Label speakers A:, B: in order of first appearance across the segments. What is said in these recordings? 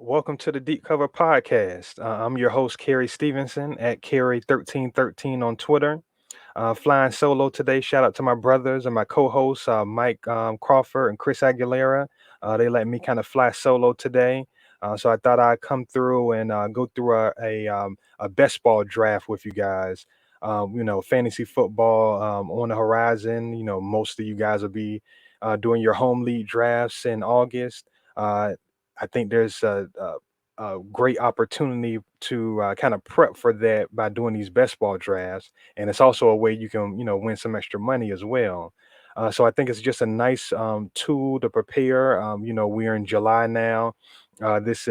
A: Welcome to the Deep Cover Podcast. I'm your host, Carey Stevenson at Carey1313 on Twitter. Flying solo today. Shout out to my brothers and my co-hosts, Mike Crawford and Chris Aguilera. They let me kind of fly solo today. So I thought I'd come through and go through a best ball draft with you guys. Fantasy football on the horizon. Most of you guys will be doing your home league drafts in August. Uh, I think there's a great opportunity to kind of prep for that by doing these best ball drafts, and it's also a way you can win some extra money as well. So I think it's just a nice tool to prepare. We're in July now.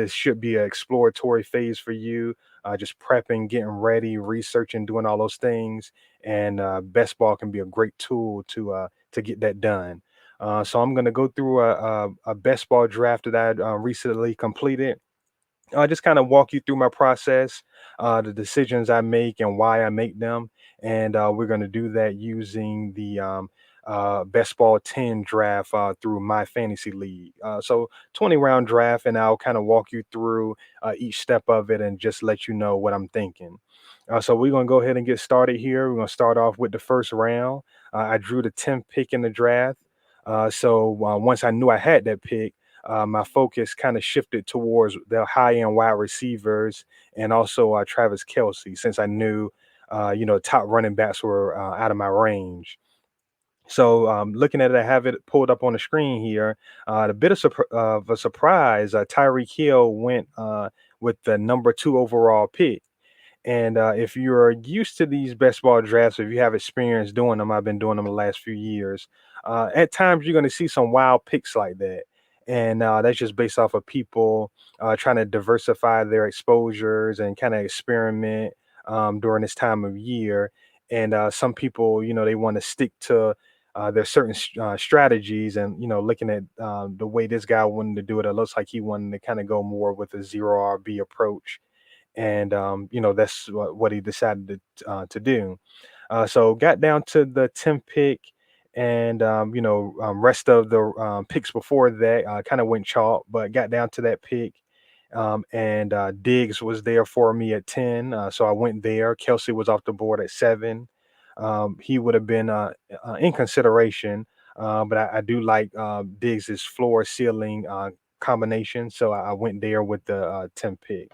A: Should be an exploratory phase for you, just prepping, getting ready, researching, doing all those things. And best ball can be a great tool to get that done. So I'm going to go through a best ball draft that I recently completed. I just kind of walk you through my process, the decisions I make and why I make them. And we're going to do that using the Best Ball 10 draft through my fantasy league. So 20 round draft, and I'll kind of walk you through each step of it and just let you know what I'm thinking. So we're going to go ahead and get started here. We're going to start off with the first round. I drew the 10th pick in the draft. So once I knew I had that pick, my focus kind of shifted towards the high end wide receivers and also Travis Kelsey, since I knew, top running backs were out of my range. So looking at it, I have it pulled up on the screen here. A bit of a surprise, Tyreek Hill went with the number two overall pick. And if you're used to these best ball drafts, if you have experience doing them, I've been doing them the last few years. At times, you're going to see some wild picks like that, and that's just based off of people trying to diversify their exposures and kind of experiment during this time of year. And some people, they want to stick to their certain strategies, and looking at the way this guy wanted to do it, it looks like he wanted to kind of go more with a zero RB approach, and that's what he decided to do. So got down to the 10th pick, and rest of the picks before that kind of went chalk, but got down to that pick. And Diggs was there for me at 10, so I went there. Kelsey was off the board at 7. He would have been in consideration, but I do like Diggs's floor ceiling combination, so I went there with the 10th pick.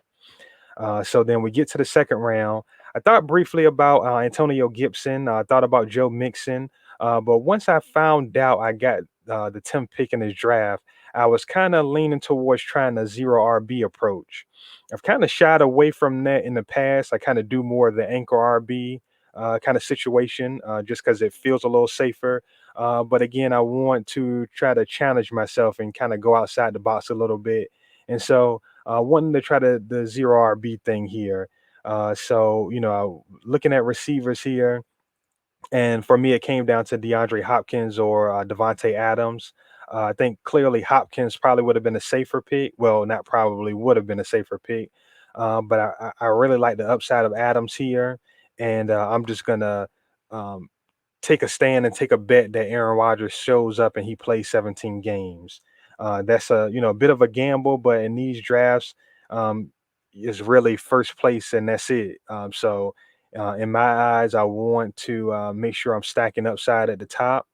A: So then we get to the second round. I thought briefly about Antonio Gibson. I thought about Joe Mixon. But once I found out I got the 10th pick in this draft, I was kind of leaning towards trying a zero RB approach. I've kind of shied away from that in the past. I kind of do more of the anchor RB kind of situation just because it feels a little safer. But again, I want to try to challenge myself and kind of go outside the box a little bit. And so wanting to try the zero RB thing here. So looking at receivers here, and for me, it came down to DeAndre Hopkins or Devontae Adams. I think clearly Hopkins probably would have been a safer pick. Well, not probably, would have been a safer pick. But I really like the upside of Adams here, and I'm just gonna um, take a stand and take a bet that Aaron Rodgers shows up and he plays 17 games. That's a bit of a gamble, but in these drafts, um, is really first place and that's it. So in my eyes, I want to make sure I'm stacking upside at the top,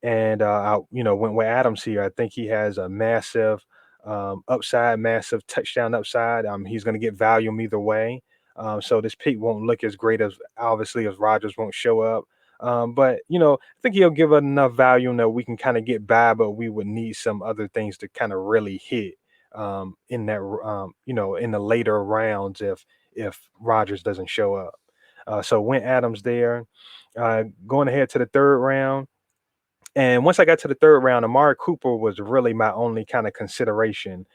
A: and I went with Adams here. I think he has a massive upside, massive touchdown upside. He's going to get volume either way. So this pick won't look as great as obviously as Rogers won't show up. But I think he'll give enough volume that we can kind of get by, but we would need some other things to kind of really hit in that in the later rounds if Rogers doesn't show up. So went Adams there. Going ahead to the third round. And once I got to the third round, Amari Cooper was really my only kind of consideration.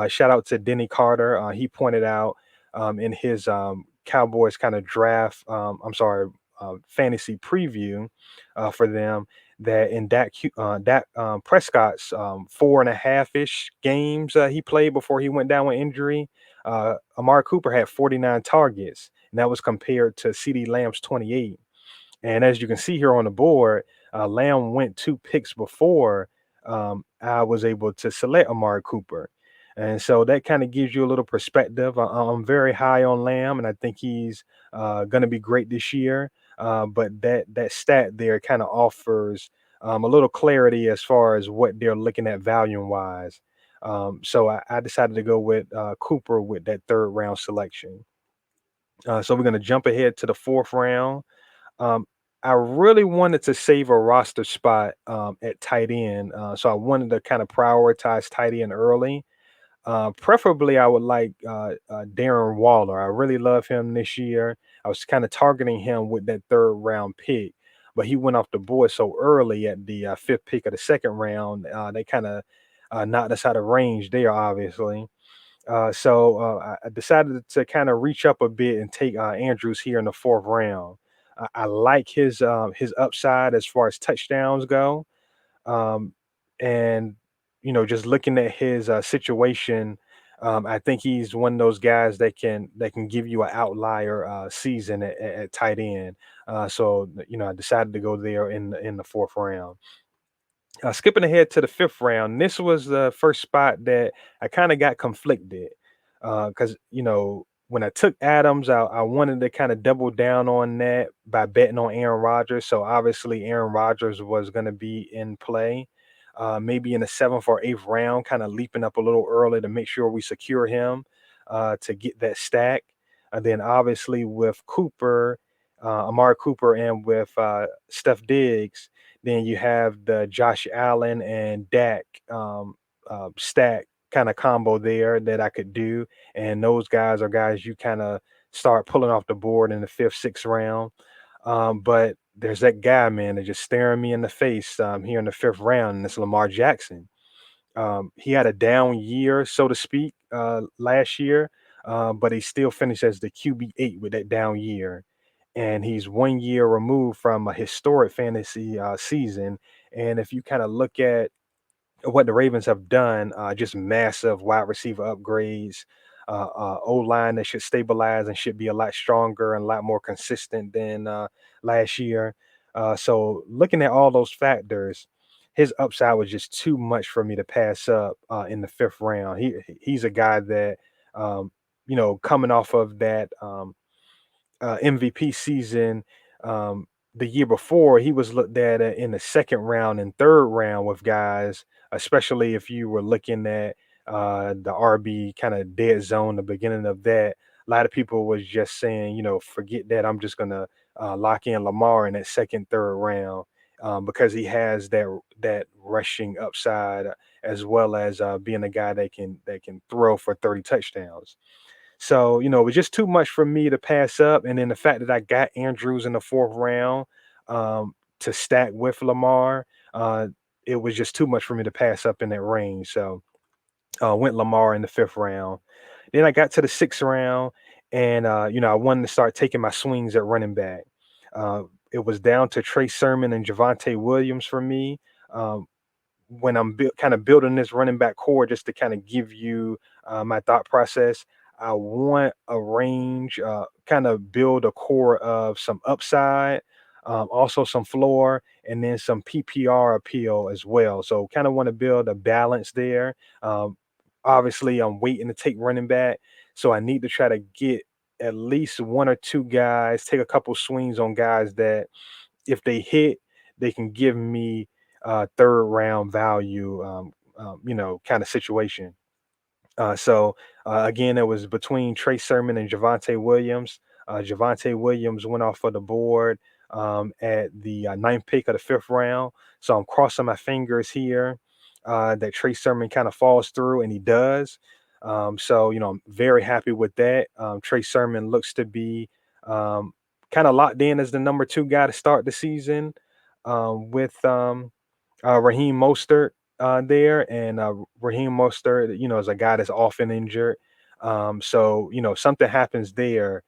A: Shout out to Denny Carter. He pointed out in his Cowboys kind of draft, fantasy preview for them, that in Dak Prescott's 4.5 ish games he played before he went down with injury, Amari Cooper had 49 targets, and that was compared to CD Lamb's 28. And as you can see here on the board, Lamb went 2 picks before I was able to select Amari Cooper. And so that kind of gives you a little perspective. I'm very high on Lamb, and I think he's going to be great this year. But that stat there kind of offers a little clarity as far as what they're looking at volume wise. So I decided to go with Cooper with that third round selection. So we're going to jump ahead to the fourth round. Um, I really wanted to save a roster spot at tight end. So I wanted to kind of prioritize tight end early. Preferably, I would like Darren Waller. I really love him this year. I was kind of targeting him with that third round pick, but he went off the board so early at the fifth pick of the second round. They kind of knocked us out of range there, obviously. So I decided to kind of reach up a bit and take Andrews here in the fourth round. I like his upside as far as touchdowns go, um, and just looking at his situation, I think he's one of those guys that can give you an outlier season at tight end. So I decided to go there in the fourth round. Skipping ahead to the fifth round, this was the first spot that I kind of got conflicted because when I took Adams, I wanted to kind of double down on that by betting on Aaron Rodgers. So obviously, Aaron Rodgers was going to be in play, maybe in the seventh or eighth round, kind of leaping up a little early to make sure we secure him to get that stack. And then obviously with Cooper, Amari Cooper, and with Steph Diggs, then you have the Josh Allen and Dak stack kind of combo there that I could do. And those guys are guys you kind of start pulling off the board in the fifth, sixth round. But there's that guy, man, that just staring me in the face here in the fifth round, and it's Lamar Jackson. He had a down year, so to speak, last year, but he still finished as the QB8 with that down year. And he's 1 year removed from a historic fantasy season. And if you kind of look at what the Ravens have done, just massive wide receiver upgrades, O line that should stabilize and should be a lot stronger and a lot more consistent than last year. So looking at all those factors, his upside was just too much for me to pass up in the fifth round. He's a guy that coming off of that. MVP season the year before, he was looked at in the second round and third round with guys, especially if you were looking at the RB kind of dead zone, the beginning of that. A lot of people was just saying, forget that. I'm just gonna lock in Lamar in that second, third round because he has that rushing upside as well as being a guy that can throw for 30 touchdowns. So, it was just too much for me to pass up. And then the fact that I got Andrews in the fourth round to stack with Lamar, it was just too much for me to pass up in that range. So went Lamar in the fifth round. Then I got to the sixth round and I wanted to start taking my swings at running back. Uh, it was down to Trey Sermon and Javante Williams for me. Um, when I'm kind of building this running back core, just to kind of give you my thought process, I want a range, kind of build a core of some upside, also some floor, and then some PPR appeal as well. So kind of want to build a balance there. Um, Obviously, I'm waiting to take running back, so I need to try to get at least one or two guys, take a couple swings on guys that if they hit, they can give me third round value, kind of situation. Again, it was between Trey Sermon and Javante Williams. Javante Williams went off of the board at the ninth pick of the fifth round. So I'm crossing my fingers here that Trey Sermon kind of falls through, and he does. I'm very happy with that. Trey Sermon looks to be kind of locked in as the number two guy to start the season with Raheem Mostert there, and Raheem Mostert, is a guy that's often injured. Something happens there.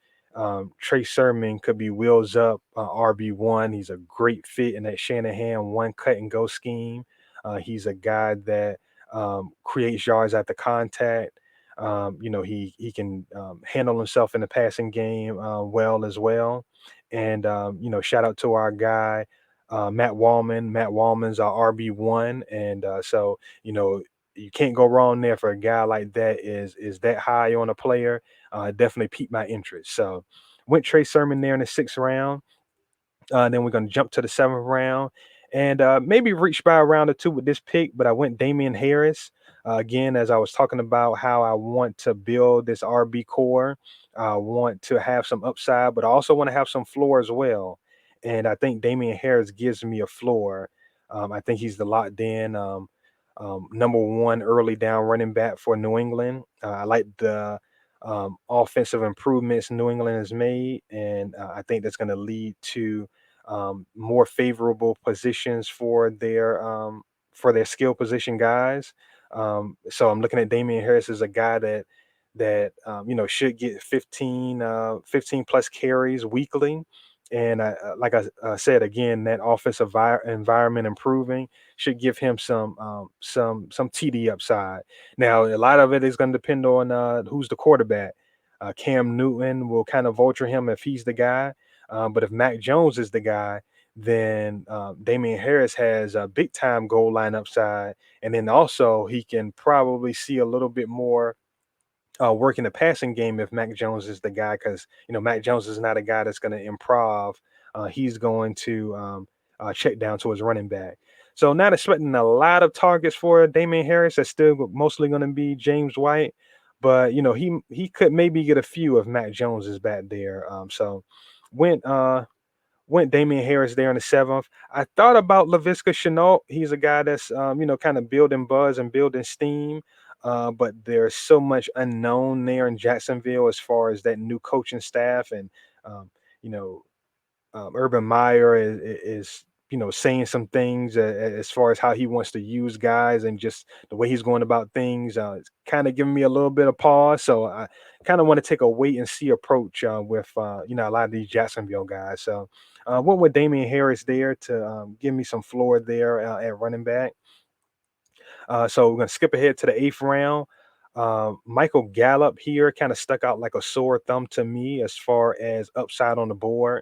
A: Trey Sermon could be wheels up RB1. He's a great fit in that Shanahan one cut and go scheme. He's a guy that creates yards at the contact. He can handle himself in the passing game well as well. And shout out to our guy Matt Wallman. Matt Wallman's our RB1, and you can't go wrong there for a guy like that is that high on a player. Definitely piqued my interest. So went Trey Sermon there in the sixth round. Then we're going to jump to the seventh round and maybe reach by a round or two with this pick, but I went Damian Harris. Again, as I was talking about how I want to build this RB core, I want to have some upside, but I also want to have some floor as well. And I think Damian Harris gives me a floor. I think he's the locked in number one early down running back for New England. I like the offensive improvements New England has made, and I think that's going to lead to more favorable positions for their skill position guys. So I'm looking at Damian Harris as a guy that should get 15 plus carries weekly. And like I said again, that offensive environment improving should give him some TD upside. Now, a lot of it is going to depend on who's the quarterback. Cam Newton will kind of vulture him if he's the guy. But if Mac Jones is the guy, then Damian Harris has a big time goal line upside. And then also he can probably see a little bit more work in the passing game if Mac Jones is the guy, because Mac Jones is not a guy that's going to improv. He's going to check down to his running back. So not expecting a lot of targets for Damian Harris. That's still mostly going to be James White, but he could maybe get a few if Mac Jones is back there. So went Damian Harris there in the seventh. I thought about Laviska Shenault. He's a guy that's kind of building buzz and building steam. But there's so much unknown there in Jacksonville as far as that new coaching staff and um, you know Urban Meyer is saying some things as far as how he wants to use guys and just the way he's going about things. It's kind of giving me a little bit of pause. So I kind of want to take a wait and see approach with a lot of these Jacksonville guys. So went with Damian Harris there to give me some floor there at running back. So we're gonna skip ahead to the eighth round. Michael Gallup here kind of stuck out like a sore thumb to me as far as upside on the board.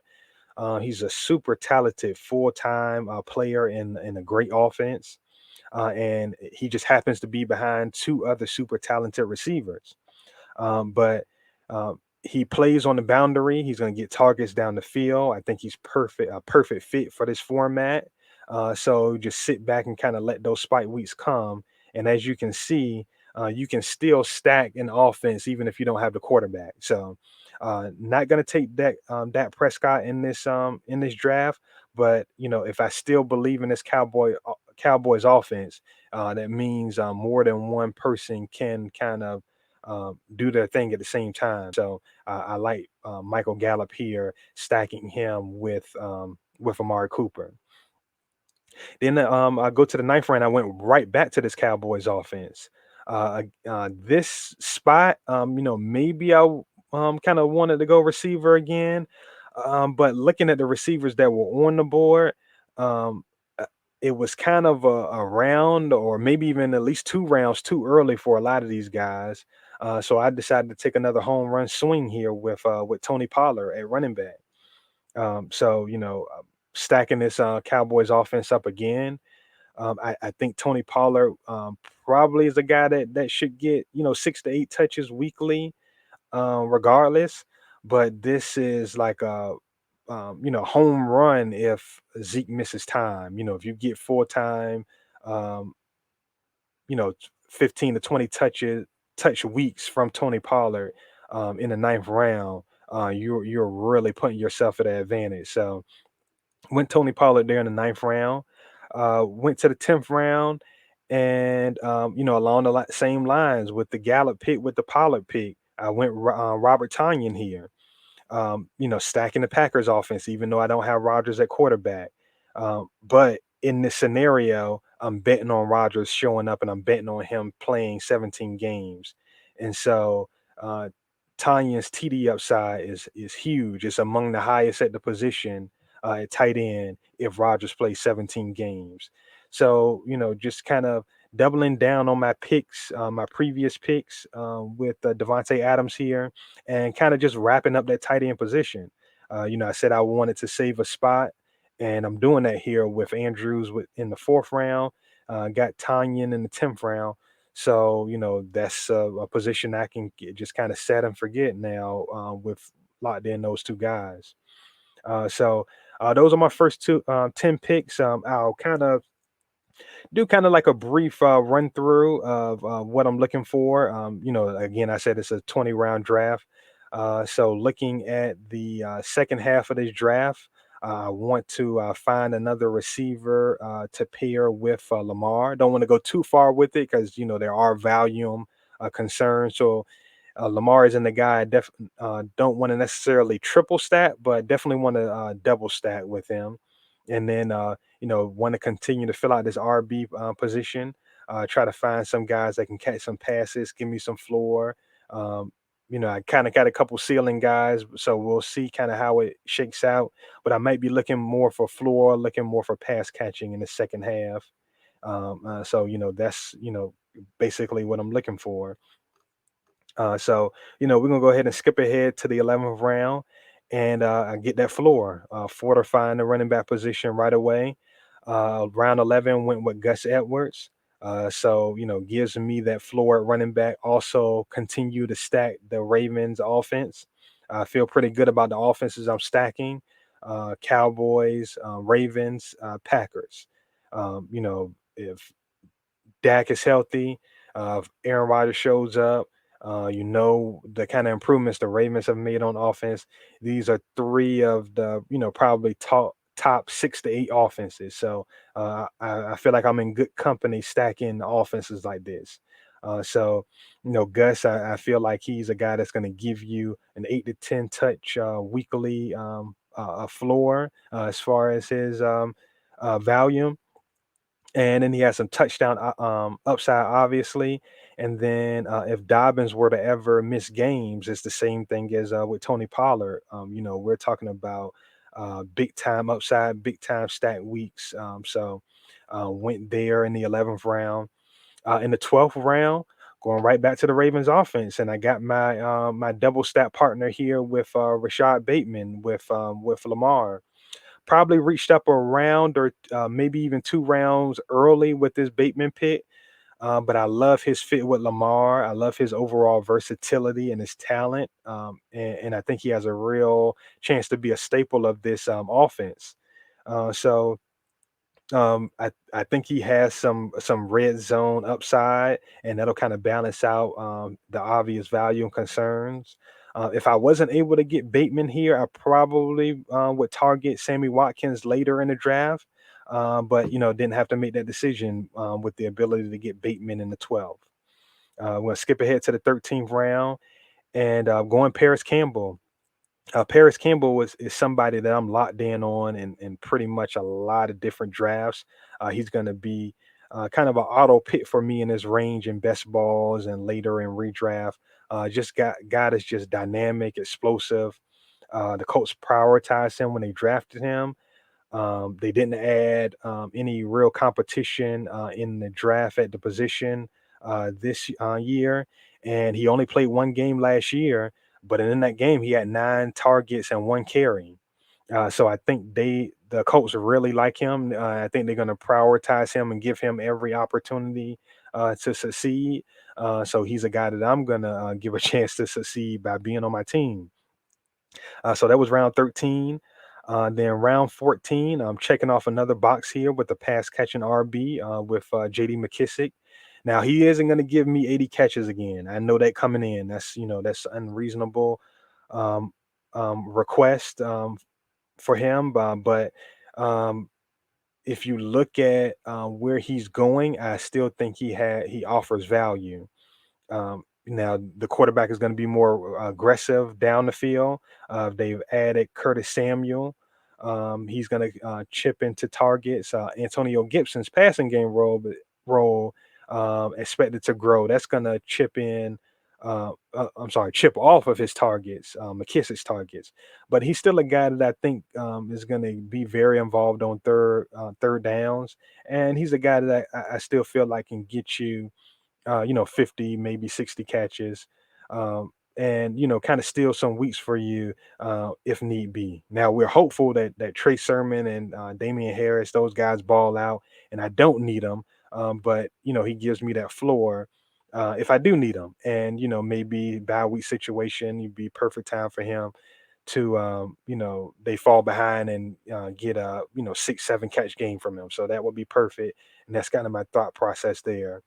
A: He's a super talented full-time player in a great offense, and he just happens to be behind two other super talented receivers. But he plays on the boundary. He's going to get targets down the field. I think he's a perfect fit for this format. So just sit back and kind of let those spike weeks come. And as you can see, you can still stack an offense even if you don't have the quarterback. So not going to take Dak Prescott in this draft, but if I still believe in this Cowboys offense, that means more than one person can kind of do their thing at the same time. So I like Michael Gallup here, stacking him with Amari Cooper. Then I go to the ninth round. I went right back to this Cowboys offense. This spot, maybe kind of wanted to go receiver again, but looking at the receivers that were on the board, um, uh, it was kind of a round or maybe even at least two rounds too early for a lot of these guys. So I decided to take another home run swing here with Tony Pollard at running back. So stacking this Cowboys offense up again. I think Tony Pollard probably is a guy that should get 6 to 8 touches weekly, regardless. But this is like a home run if Zeke misses time. If you get full time, um, 15 to 20 touch weeks from Tony Pollard in the ninth round, you're really putting yourself at an advantage. So went Tony Pollard there in the ninth round. Went to the 10th round, and along the same lines with the Gallup pick, with the Pollard pick, I went Robert Tonyan here. Stacking the Packers offense, even though I don't have Rodgers at quarterback. But in this scenario, I'm betting on Rodgers showing up and I'm betting on him playing 17 games. And so Tanya's TD upside is huge. It's among the highest at the position at tight end if Rodgers plays 17 games. So, just kind of doubling down on my picks, my previous picks with Devontae Adams here and kind of just wrapping up that tight end position. I said I wanted to save a spot, and I'm doing that here with Andrews in the fourth round. Got Tanyan in the 10th round. So, that's a position I can just kind of set and forget now, with locked in those two guys. So those are my first 10 picks. I'll kind of do kind of like a brief run through of what I'm looking for. Again, I said it's a 20 round draft. So looking at the second half of this draft, I want to find another receiver to pair with Lamar. Don't want to go too far with it because there are volume concerns. So Lamar isn't the guy. I don't want to necessarily triple stack, but definitely want to double stack with him. And then want to continue to fill out this RB position. Try to find some guys that can catch some passes, give me some floor. Um, I kind of got a couple ceiling guys, so we'll see kind of how it shakes out. But I might be looking more for floor, looking more for pass catching in the second half. So that's basically what I'm looking for. So we're gonna go ahead and skip ahead to the 11th round, and I get that floor, fortifying the running back position right away. Round 11 went with Gus Edwards. So gives me that floor at running back. Also, continue to stack the Ravens offense. I feel pretty good about the offenses I'm stacking. Cowboys, Ravens, Packers. If Dak is healthy, if Aaron Rodgers shows up, the kind of improvements the Ravens have made on offense. These are three of the probably top 6 to 8 offenses. So I feel like I'm in good company stacking offenses like this. Gus, I feel like he's a guy that's going to give you an 8 to 10 touch weekly floor as far as his volume, and then he has some touchdown upside, obviously. And then if Dobbins were to ever miss games, it's the same thing as with Tony Pollard. We're talking about big time upside, big time stack weeks. So went there in the 11th round. In the 12th round, going right back to the Ravens offense, and I got my double stack partner here with Rashad Bateman with Lamar. Probably reached up a round or maybe even 2 rounds early with this Bateman pick. But I love his fit with Lamar. I love his overall versatility and his talent. And I think he has a real chance to be a staple of this offense. So I think he has some red zone upside, and that'll kind of balance out the obvious value and concerns. If I wasn't able to get Bateman here, I probably would target Sammy Watkins later in the draft. But didn't have to make that decision with the ability to get Bateman in the 12th. We're gonna skip ahead to the 13th round and going Paris Campbell. Paris Campbell is somebody that I'm locked in on in pretty much a lot of different drafts. He's going to be kind of an auto pick for me in his range in best balls and later in redraft. Just got guy that's just dynamic, explosive. The Colts prioritized him when they drafted him. They didn't add any real competition in the draft at the position this year, and he only played one game last year. But in that game, he had 9 targets and 1 carry. So I think the Colts really like him. I think they're going to prioritize him and give him every opportunity to succeed. So he's a guy that I'm going to give a chance to succeed by being on my team. So that was round 13. Then round 14, I'm checking off another box here with the pass catching RB with JD McKissick. Now he isn't going to give me 80 catches again. I know that coming in. That's unreasonable request for him. But um, if you look at where he's going, I still think he offers value. Now the quarterback is going to be more aggressive down the field. They've added Curtis Samuel. He's going to chip into targets. Antonio Gibson's passing game role expected to grow. That's going to chip off of his targets, McKissick's targets. But he's still a guy that I think is going to be very involved on third downs, and he's a guy that I still feel like can get you 50, maybe 60 catches, and kind of steal some weeks for you if need be. Now we're hopeful that Trey Sermon and Damian Harris, those guys ball out, and I don't need them. But he gives me that floor. if I do need him. And maybe bye week situation, you'd be perfect time for him to they fall behind and get a 6 7 catch game from him. So that would be perfect, and that's kind of my thought process there.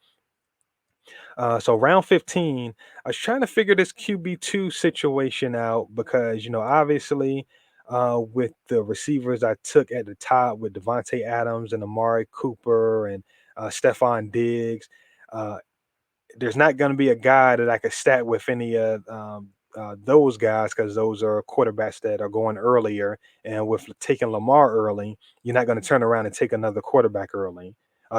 A: So round 15, I was trying to figure this QB2 situation out because, obviously, with the receivers I took at the top with Devontae Adams and Amari Cooper and Stephon Diggs, uh, there's not going to be a guy that I could stack with any of those guys because those are quarterbacks that are going earlier. And with taking Lamar early, you're not going to turn around and take another quarterback early.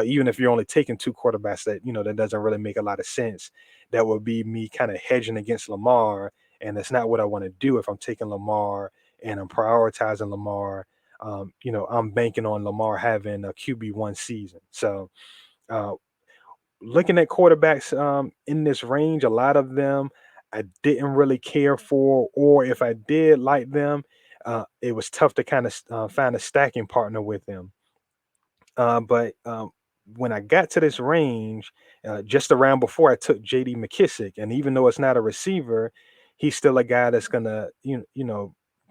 A: Even if you're only taking two quarterbacks, that doesn't really make a lot of sense. That would be me kind of hedging against Lamar, and that's not what I want to do if I'm taking Lamar and I'm prioritizing Lamar. I'm banking on Lamar having a QB1 season. So uh, looking at quarterbacks in this range, a lot of them I didn't really care for, or if I did like them, it was tough to kind of find a stacking partner with them. But when I got to this range, just around before I took J.D. McKissick, and even though it's not a receiver, he's still a guy that's gonna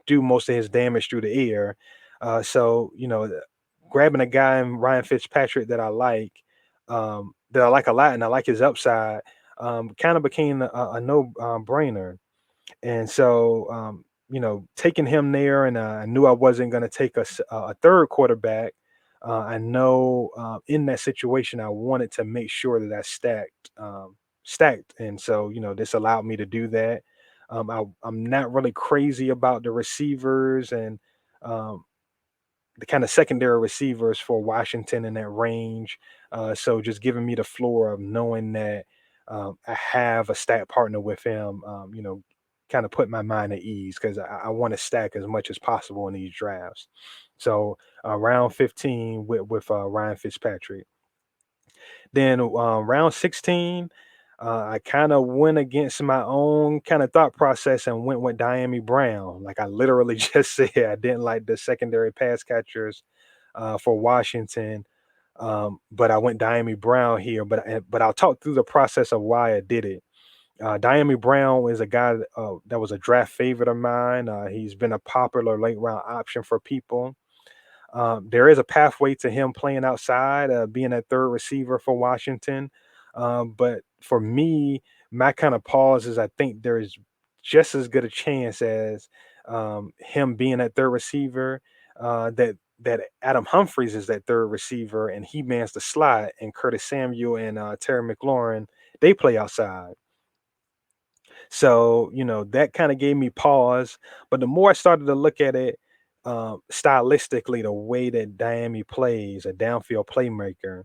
A: do most of his damage through the air. So grabbing a guy in Ryan Fitzpatrick that I like a lot, and I like his upside, kind of became a no brainer. And so, taking him there, and I knew I wasn't going to take a third quarterback. I know in that situation, I wanted to make sure that I stacked, and so this allowed me to do that. I'm not really crazy about the receivers and um, the kind of secondary receivers for Washington in that range. So just giving me the floor of knowing that I have a stack partner with him, kind of put my mind at ease because I want to stack as much as possible in these drafts. So round 15 with Ryan Fitzpatrick. Then round 16, I kind of went against my own kind of thought process and went with Diami Brown. Like I literally just said, I didn't like the secondary pass catchers for Washington, but I went Diami Brown here. But I'll talk through the process of why I did it. Diami Brown is a guy that was a draft favorite of mine. He's been a popular late round option for people. There is a pathway to him playing outside, being a third receiver for Washington. But for me, my kind of pause is I think there is just as good a chance as him being that third receiver, that Adam Humphries is that third receiver and he mans the slot, and Curtis Samuel and Terry McLaurin, they play outside. So, that kind of gave me pause. But the more I started to look at it stylistically, the way that Diami plays, a downfield playmaker,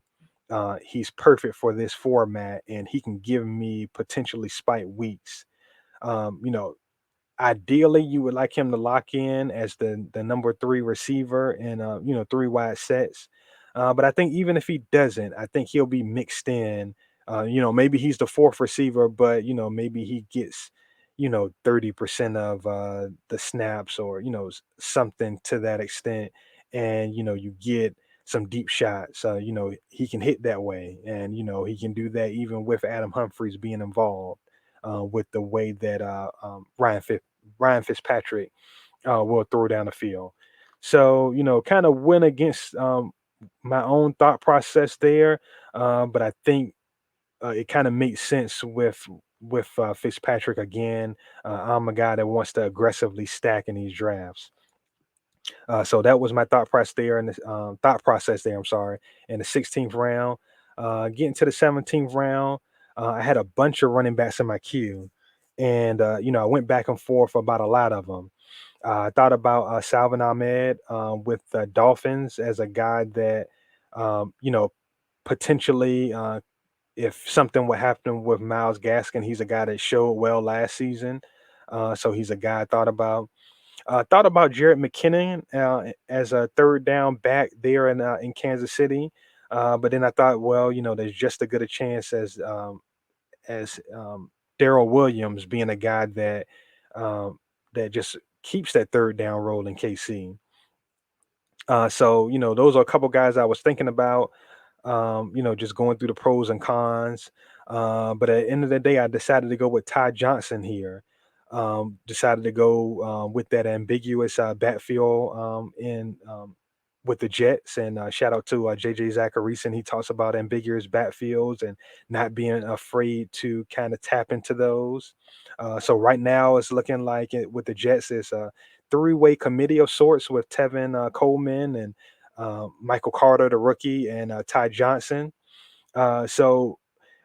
A: he's perfect for this format and he can give me potentially spike weeks. Um, you know, Ideally, you would like him to lock in as the number three receiver in three wide sets. But I think even if he doesn't, I think he'll be mixed in. Maybe he's the fourth receiver, but maybe he gets 30% of the snaps, or something to that extent, and you get some deep shots. He can hit that way, and he can do that even with Adam Humphries being involved. With the way that Ryan Fitzpatrick will throw down the field. So, kind of went against my own thought process there, but I think it kind of makes sense with Fitzpatrick again. I'm a guy that wants to aggressively stack in these drafts. So that was my thought process there. I'm sorry, in the 16th round. Getting to the 17th round, I had a bunch of running backs in my queue, and I went back and forth about a lot of them. I thought about Salvin Ahmed with the Dolphins as a guy that potentially, if something would happen with Miles Gaskin, he's a guy that showed well last season. So he's a guy I thought about. Thought about Jared McKinnon as a third down back there in Kansas City, but then I thought, well, there's just as good a chance as Daryl Williams being a guy that just keeps that third down role in KC. So those are a couple guys I was thinking about. Just going through the pros and cons. But at the end of the day, I decided to go with Ty Johnson here. Decided to go with that ambiguous backfield in with the Jets. And shout out to JJ Zacharyson. He talks about ambiguous backfields and not being afraid to kind of tap into those. So right now, it's looking like with the Jets, it's a three-way committee of sorts with Tevin Coleman and Michael Carter, the rookie, and Ty Johnson. So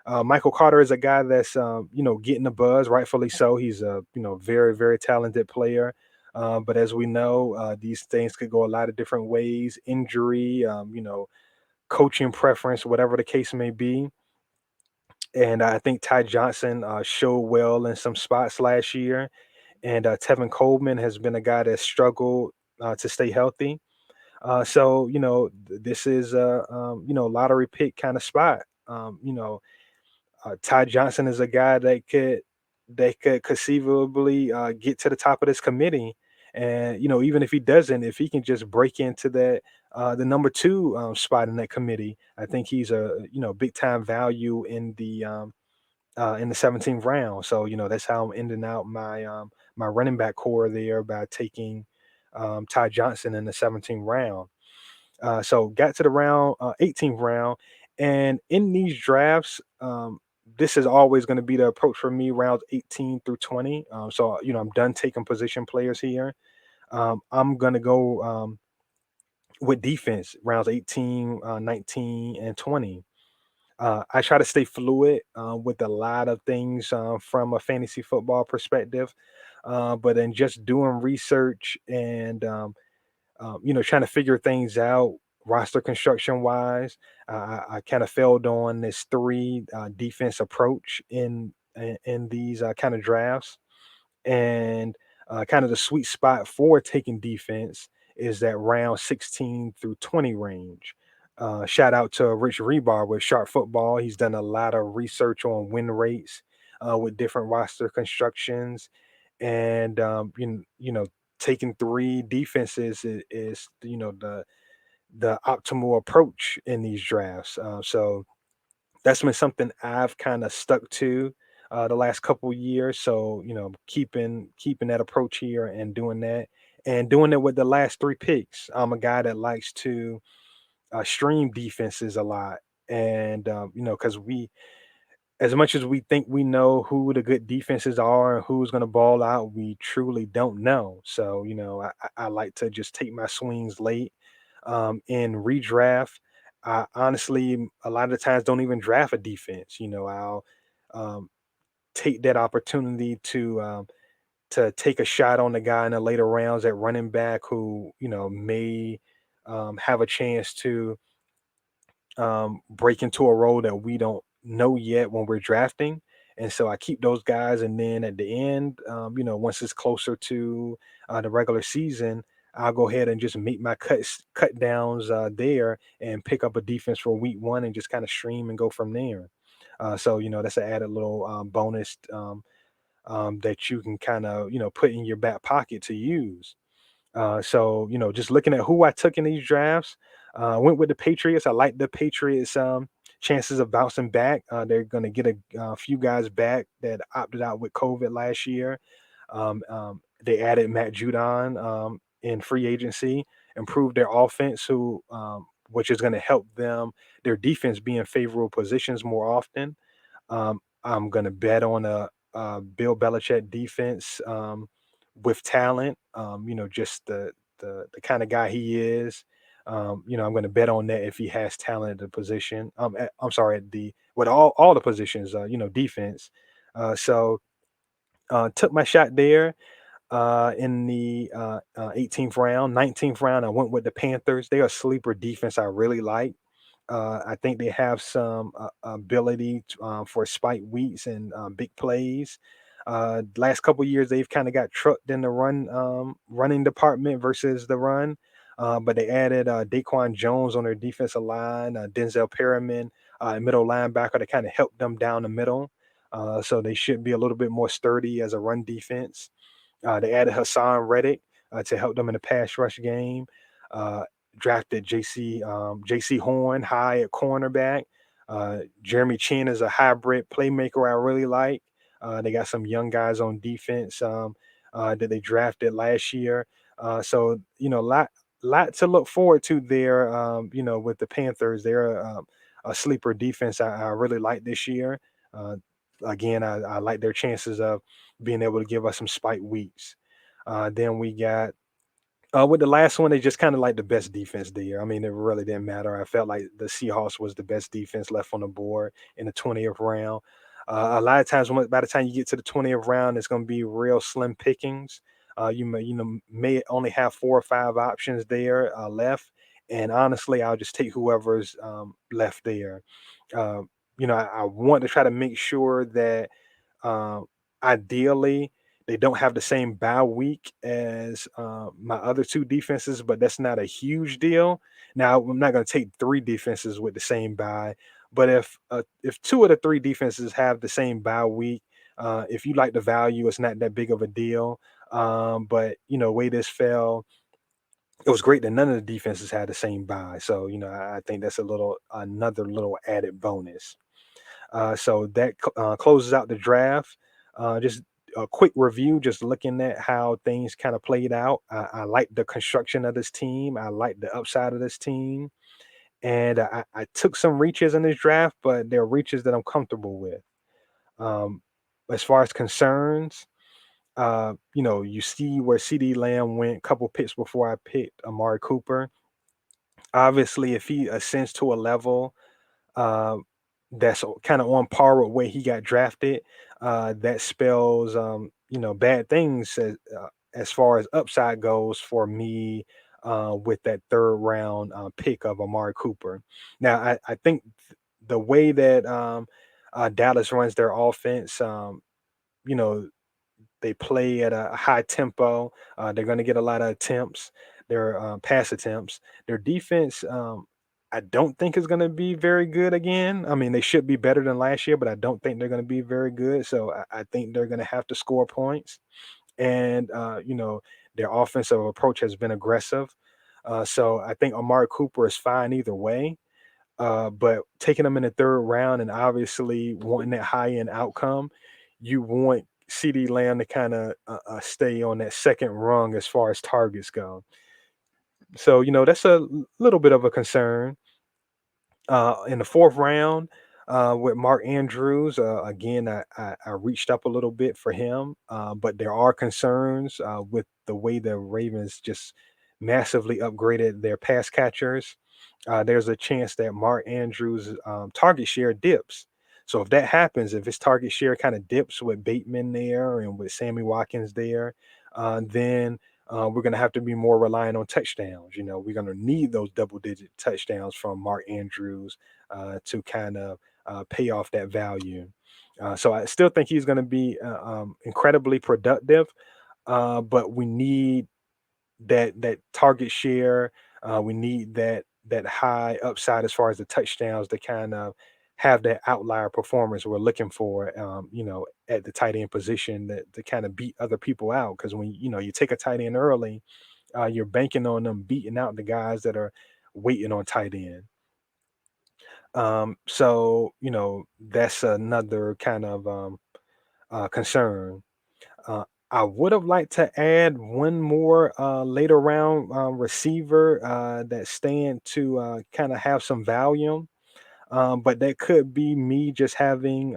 A: Michael Carter is a guy that's getting the buzz, rightfully so. He's a very very talented player, but as we know, these things could go a lot of different ways. Injury, coaching preference, whatever the case may be. And I think Ty Johnson showed well in some spots last year, and Tevin Coleman has been a guy that struggled to stay healthy. So this is a lottery pick kind of spot. Ty Johnson is a guy that could conceivably get to the top of this committee, and even if he doesn't, if he can just break into that the number two spot in that committee, I think he's a big time value in the 17th round. So that's how I'm ending out my running back core there by taking Ty Johnson in the 17th round. So got to the 18th round, and in these drafts, this is always going to be the approach for me, rounds 18 through 20. So I'm done taking position players here. I'm going to go with defense, rounds 18, 19, and 20. I try to stay fluid with a lot of things from a fantasy football perspective, but then just doing research and trying to figure things out roster construction wise. I kind of failed on this three defense approach in these kind of drafts, and kind of the sweet spot for taking defense is that round 16 through 20 range. Shout out to Rich Rebar with Sharp Football. He's done a lot of research on win rates with different roster constructions, and taking three defenses is the optimal approach in these drafts. So that's been something I've kind of stuck to the last couple years. So keeping that approach here and doing it with the last three picks. I'm a guy that likes to stream defenses a lot, and because we as much as we think we know who the good defenses are and who's going to ball out, we truly don't know. So, I like to just take my swings late in redraft. I honestly, a lot of the times, don't even draft a defense. I'll um, take that opportunity to take a shot on the guy in the later rounds at running back who, may have a chance to break into a role that we don't know yet when we're drafting. And so I keep those guys, and then at the end, once it's closer to the regular season, I'll go ahead and just make my cut downs there and pick up a defense for week one and just kind of stream and go from there. So that's an added little bonus that you can kind of put in your back pocket to use. So just looking at who I took in these drafts, I went with the Patriots. I like the Patriots' chances of bouncing back. They're going to get a few guys back that opted out with COVID last year. They added Matt Judon in free agency, improved their offense, which is going to help them their defense be in favorable positions more often. I'm going to bet on a Bill Belichick defense with talent. Just the kind of guy he is. I'm going to bet on that if he has talent at the position. I'm sorry, at the with all the positions. Defense. So took my shot there in the 18th round, 19th round. I went with the Panthers. They're a sleeper defense I really like. I think they have some ability for spike weeks and big plays. Last couple years, they've kind of got trucked in the running department versus the run. But they added Daquan Jones on their defensive line, Denzel Perriman, middle linebacker to kind of help them down the middle. So they should be a little bit more sturdy as a run defense. They added Hassan Reddick to help them in the pass rush game. Uh, Drafted JC Horn high at cornerback. Jeremy Chin is a hybrid playmaker I really like. They got some young guys on defense that they drafted last year. So lot to look forward to there. With the Panthers, they're a sleeper defense I really like this year. Uh, Again, I like their chances of being able to give us some spike weeks. Then we got with the last one, they just kind of like the best defense there. I mean, it really didn't matter. I felt like the Seahawks was the best defense left on the board in the 20th round. A lot of times, by the time you get to the 20th round, it's going to be real slim pickings. You may only have 4 or 5 options there left, and honestly, I'll just take whoever's left there. Uh, I want to try to make sure that um, ideally, they don't have the same bye week as my other two defenses, but that's not a huge deal. Now, I'm not going to take three defenses with the same bye, but if two of the three defenses have the same bye week, if you like the value, it's not that big of a deal. But way this fell, it was great that none of the defenses had the same bye. So I think that's another little added bonus. So that closes out the draft. Just a quick review, just looking at how things kind of played out. I like the construction of this team. I like the upside of this team. And I took some reaches in this draft, but they're reaches that I'm comfortable with. Um, as far as concerns, you see where CD Lamb went a couple picks before I picked Amari Cooper. Obviously, if he ascends to a level uh, that's kind of on par with where he got drafted, that spells bad things as far as upside goes for me with that third round pick of Amari Cooper. Now, I think the way that Dallas runs their offense, you know, they play at a high tempo. They're going to get a lot of attempts. Their pass attempts. Their defense, I don't think is going to be very good again. I mean, they should be better than last year, but I don't think they're going to be very good. So I think they're going to have to score points. And their offensive approach has been aggressive. So I think Amari Cooper is fine either way. But taking them in the third round and obviously wanting that high end outcome, you want CD Lamb to kind of stay on that second rung as far as targets go. So that's a little bit of a concern. In the fourth round, with Mark Andrews, again, I reached up a little bit for him, but there are concerns with the way the Ravens just massively upgraded their pass catchers. There's a chance that Mark Andrews' target share dips. So if that happens, if his target share kind of dips with Bateman there and with Sammy Watkins there, then we're going to have to be more reliant on touchdowns. We're going to need those double-digit touchdowns from Mark Andrews to kind of pay off that value. So I still think he's going to be incredibly productive, but we need that target share. We need that high upside as far as the touchdowns to kind of have that outlier performance we're looking for. At the tight end position that to kind of beat other people out. Because when you take a tight end early, you're banking on them beating out the guys that are waiting on tight end. So that's another kind of concern. Uh, I would have liked to add one more later round receiver that stand to kind of have some value, but that could be me just having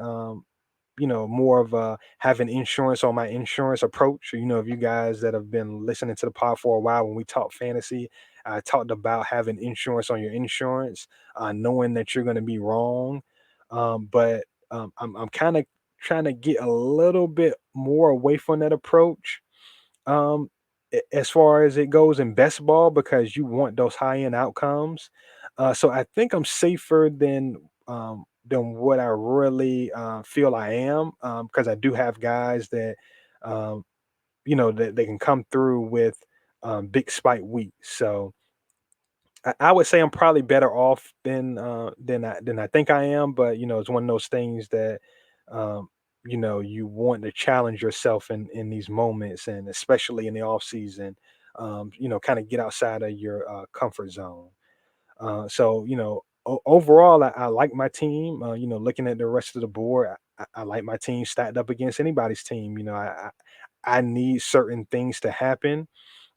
A: more of a having insurance on my insurance approach. If you guys that have been listening to the pod for a while, when we talk fantasy, I talked about having insurance on your insurance, knowing that you're going to be wrong. But I'm kind of trying to get a little bit more away from that approach. Um, as far as it goes in best ball, because you want those high end outcomes. So I think I'm safer than what I really feel I am, because I do have guys that that they can come through with big spike weeks. So I would say I'm probably better off than I think I am, but it's one of those things that um, you want to challenge yourself in these moments, and especially in the off season, kind of get outside of your comfort zone. So Overall, I like my team. Looking at the rest of the board, I like my team stacked up against anybody's team. I need certain things to happen,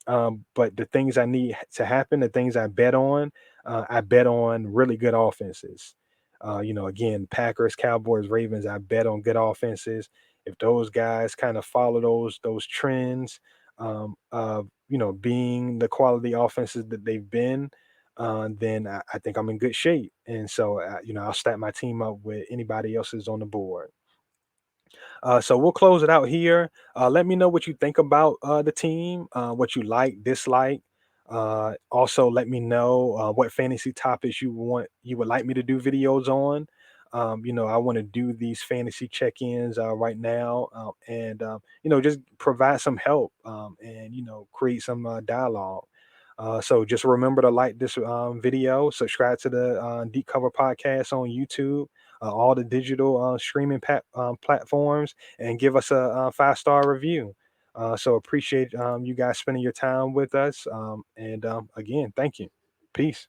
A: but the things I need to happen, the things I bet on really good offenses. Again, Packers, Cowboys, Ravens, I bet on good offenses. If those guys kind of follow those trends, of being the quality offenses that they've been, then I think I'm in good shape. And so, I'll stack my team up with anybody else's on the board. So we'll close it out here. Let me know what you think about the team, what you like, dislike. Also, let me know what fantasy topics you would like me to do videos on. I want to do these fantasy check-ins right now, and just provide some help, and create some dialogue. So just remember to like this video, subscribe to the Deep Cover Podcast on YouTube, all the digital streaming platforms, and give us a 5-star review. So appreciate you guys spending your time with us. And again, thank you. Peace.